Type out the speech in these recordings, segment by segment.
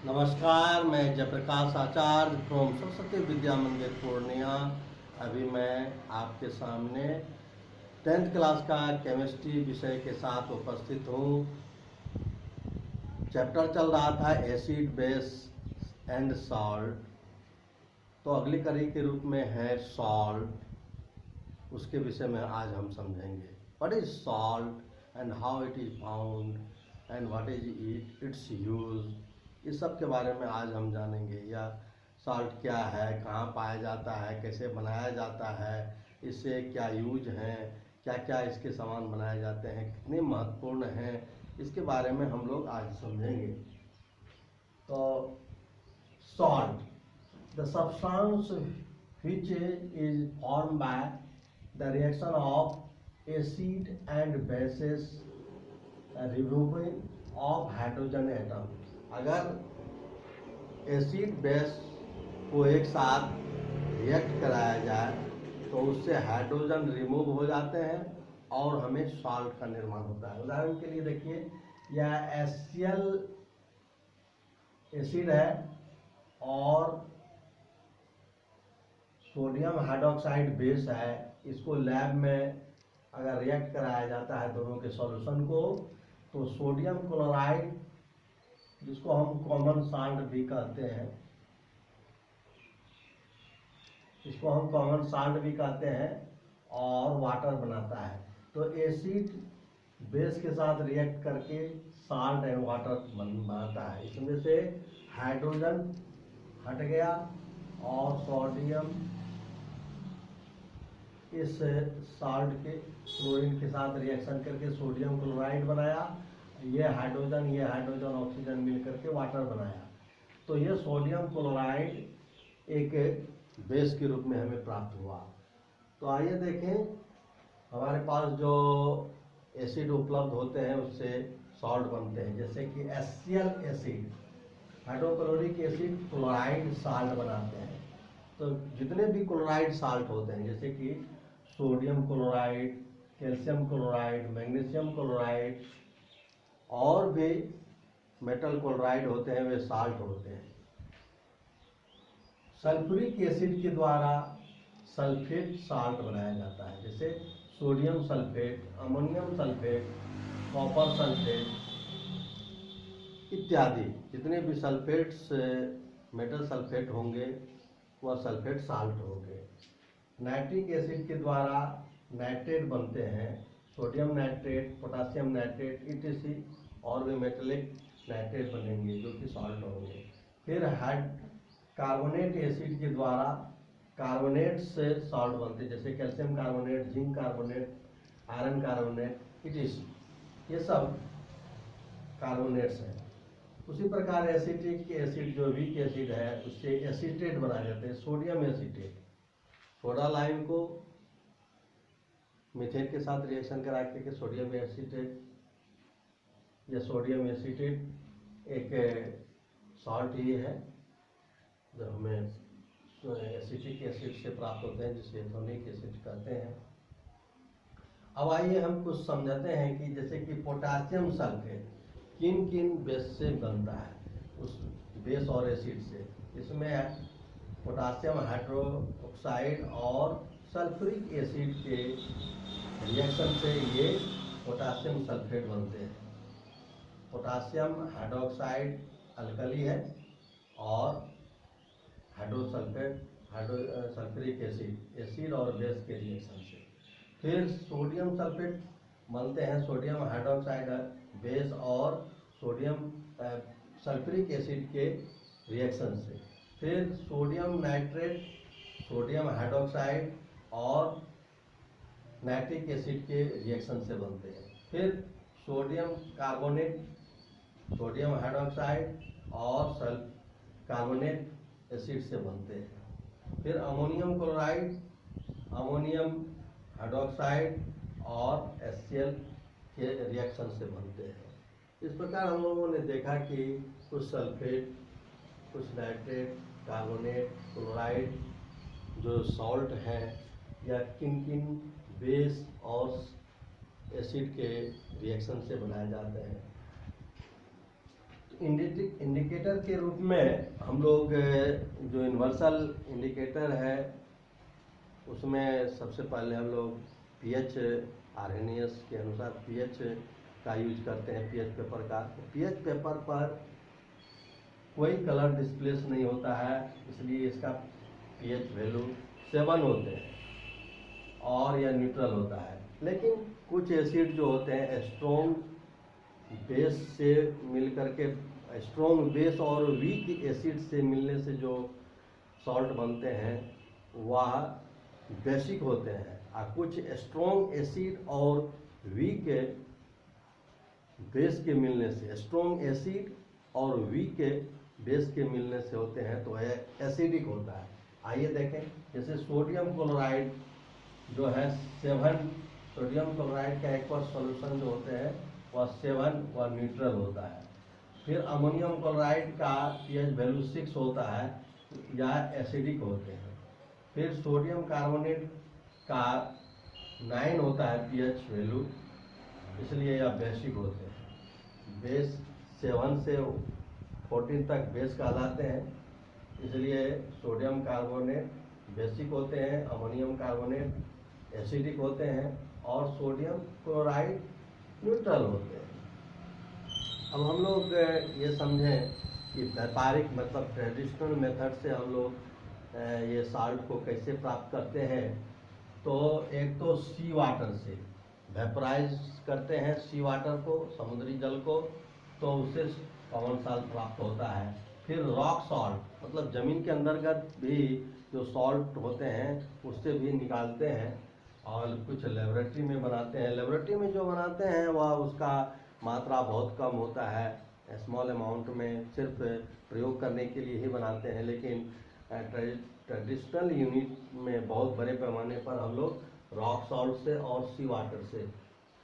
नमस्कार, मैं जयप्रकाश आचार्य फ्रॉम सरस्वती विद्या मंदिर पूर्णिया। अभी मैं आपके सामने 10th क्लास का केमिस्ट्री विषय के साथ उपस्थित हूँ। चैप्टर चल रहा था एसिड, बेस एंड सॉल्ट। तो अगली कड़ी के रूप में है सॉल्ट। उसके विषय में आज हम समझेंगे what is salt and how it is found and what is it's use. इस सब के बारे में आज हम जानेंगे। या सॉल्ट क्या है, कहाँ पाया जाता है, कैसे बनाया जाता है, इससे क्या यूज हैं, क्या क्या इसके सामान बनाए जाते हैं, कितने महत्वपूर्ण हैं, इसके बारे में हम लोग आज समझेंगे। तो salt the substance which is formed by the reaction of acid and bases removing of hydrogen atom। अगर एसिड बेस को एक साथ रिएक्ट कराया जाए तो उससे हाइड्रोजन रिमूव हो जाते हैं और हमें सॉल्ट का निर्माण होता है। उदाहरण के लिए देखिए, यह HCl एसिड है और सोडियम हाइड्रोक्साइड बेस है। इसको लैब में अगर रिएक्ट कराया जाता है दोनों के सॉल्यूशन को, तो सोडियम क्लोराइड, जिसको हम कॉमन साल्ट भी कहते हैं, इसको हम कॉमन साल्ट भी कहते हैं, और वाटर बनाता है। तो एसिड बेस के साथ रिएक्ट करके साल्ट एंड वाटर बनाता है। इसमें से हाइड्रोजन हट गया और सोडियम इस साल्ट के क्लोरीन के साथ रिएक्शन करके सोडियम क्लोराइड बनाया। ये हाइड्रोजन ऑक्सीजन मिल करके वाटर बनाया। तो ये सोडियम क्लोराइड एक बेस के रूप में हमें प्राप्त हुआ। तो आइए देखें, हमारे पास जो एसिड उपलब्ध होते हैं उससे सॉल्ट बनते हैं। जैसे कि HCl acid, hydrochloric acid chloride salt बनाते हैं। तो जितने भी क्लोराइड साल्ट होते हैं, जैसे कि sodium chloride, calcium chloride, magnesium chloride और भी मेटल क्लोराइड होते हैं, वे साल्ट होते हैं। सल्फ्यूरिक एसिड के द्वारा सल्फेट साल्ट बनाया जाता है। जैसे sodium sulphate, ammonium sulphate, copper sulphate इत्यादि जितने भी सल्फेट्स, मेटल सल्फेट होंगे वह सल्फेट साल्ट होंगे। नाइट्रिक एसिड के द्वारा नाइट्रेट बनते हैं, सोडियम नाइट्रेट, पोटासियम नाइट्रेट इत्यादि, और भी मेटलिक नाइट्रेट बनेंगे जो कि सॉल्ट होंगे। फिर कार्बोनेट एसिड के द्वारा कार्बोनेट से सॉल्ट बनते हैं, जैसे calcium carbonate, zinc carbonate, iron carbonate इत्यादि, ये सब कार्बोनेट्स हैं। उसी प्रकार एसिटिक एसिड, जो वीक एसिड है, उससे एसीटेट बनाए जाते हैं, सोडियम एसीटेट। सोडा लाइम को मीथेन के साथ रिएक्शन करा के सोडियम एसीटेट या सोडियम एसीटेट एक सॉल्ट ही है जो हमें एसिटिक एसिड से प्राप्त होते हैं, जिसे एथोनिक एसिड कहते हैं। अब आइए हम कुछ समझाते हैं कि जैसे कि पोटासियम सल्फेट किन किन बेस से बनता है, उस बेस और एसिड से। इसमें पोटासियम हाइड्रोक्साइड और सल्फ्यूरिक एसिड के रिएक्शन से ये पोटासियम सल्फेट बनते हैं। पोटासियम हाइड्रोक्साइड अल्कली है और सल्फ्यूरिक एसिड और बेस के रिएक्शन से। फिर सोडियम सल्फेट बनते हैं सोडियम हाइड्रोक्साइड बेस और सोडियम सल्फ्यूरिक एसिड के रिएक्शन से। फिर सोडियम नाइट्रेट, सोडियम हाइड्रोक्साइड और नाइट्रिक एसिड के रिएक्शन से बनते हैं। फिर सोडियम कार्बोनेट, सोडियम हाइड्रोक्साइड और कार्बोनेट एसिड से बनते हैं। फिर अमोनियम क्लोराइड, अमोनियम हाइड्रोक्साइड और HCl के रिएक्शन से बनते हैं। इस प्रकार हम लोगों ने देखा कि कुछ सल्फेट, कुछ नाइट्रेट, कार्बोनेट, क्लोराइड जो सॉल्ट हैं, या किन किन बेस और एसिड के रिएक्शन से बनाए जाते हैं। इंडिकेटर के रूप में हम लोग जो यूनिवर्सल इंडिकेटर है उसमें सबसे पहले हम लोग पीएच आरएनएस के अनुसार पीएच का यूज करते हैं। पीएच पेपर का, पीएच पेपर पर कोई कलर डिस्प्लेस नहीं होता है, इसलिए इसका पीएच वैल्यू 7 होते हैं और यह न्यूट्रल होता है। लेकिन कुछ एसिड जो होते हैं स्ट्रॉन्ग बेस से मिल करके, स्ट्रॉन्ग बेस और वीक एसिड से मिलने से जो सॉल्ट बनते हैं वह बेसिक होते हैं, और कुछ स्ट्रॉन्ग एसिड और वीक बेस के मिलने से, स्ट्रॉन्ग एसिड और वीक बेस के मिलने से होते हैं तो यह एसिडिक होता है। आइए देखें, जैसे सोडियम क्लोराइड जो है 7, सोडियम क्लोराइड का एक्वस सॉल्यूशन जो होते हैं वह 7 वह न्यूट्रल होता है। फिर अमोनियम क्लोराइड का पीएच वैल्यू 6 होता है, यह एसिडिक होते हैं। फिर सोडियम कार्बोनेट का 9 होता है पीएच वैल्यू, इसलिए यह बेसिक होते हैं। बेस 7 से 14 तक बेस कहलाते हैं, इसलिए सोडियम कार्बोनेट बेसिक होते हैं, अमोनियम कार्बोनेट एसिडिक होते हैं और सोडियम क्लोराइड न्यूट्रल होते हैं। अब हम लोग ये समझें कि व्यापारिक मतलब ट्रेडिशनल मेथड से हम लोग ये साल्ट को कैसे प्राप्त करते हैं। तो एक तो सी वाटर से वेपराइज करते हैं, सी वाटर को, समुद्री जल को, तो उससे कॉमन सॉल्ट प्राप्त होता है। फिर रॉक सॉल्ट मतलब ज़मीन के अंतर्गत भी जो सॉल्ट होते हैं उससे भी निकालते हैं और कुछ लेबोरेटरी में बनाते हैं। लेबोरेटरी में जो बनाते हैं वह उसका मात्रा बहुत कम होता है, स्मॉल अमाउंट में सिर्फ प्रयोग करने के लिए ही बनाते हैं। लेकिन ट्रेडिशनल यूनिट में बहुत बड़े पैमाने पर हम लोग रॉक सॉल्ट से और सी वाटर से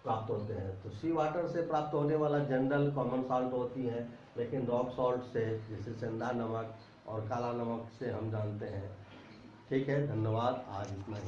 प्राप्त होते हैं। तो सी वाटर से प्राप्त होने वाला जनरल कॉमन सॉल्ट होती है, लेकिन रॉक सॉल्ट से जैसे सेंधा नमक और काला नमक से हम जानते हैं। ठीक है, धन्यवाद, आज इतना ही।